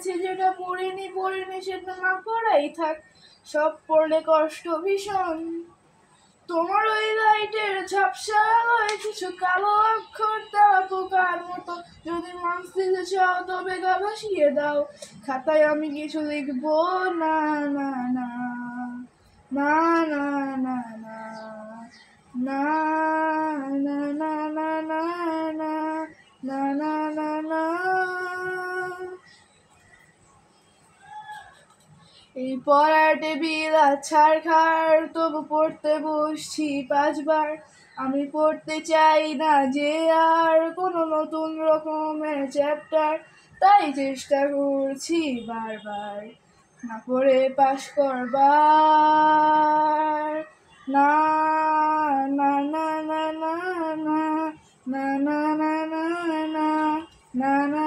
পড়েছি, যেটা পড়িনি সেটা না পড়াই থাক, সব পড়লে কষ্ট ভীষণ। তোমার ওই লাইটের ঝাপসা আলোয় কিছু কালো অক্ষর তারা পোকার মতো, যদি মার্কস দিতে চাও তবে গা ভাসিয়ে দাও, খাতায় আমি কিছু লিখবো না না না না না না না না না না না না না না না না না। এই পড়ার টেবিল আছাড় খাড়, তবু পড়তে বসছি 5 বার। আমি পড়তে চাই না যে আর কোনো নতুন রকমের চ্যাপ্টার, তাই চেষ্টা করছি বারবার না পড়ে পাশ করবার। না না না না না না না না না না না না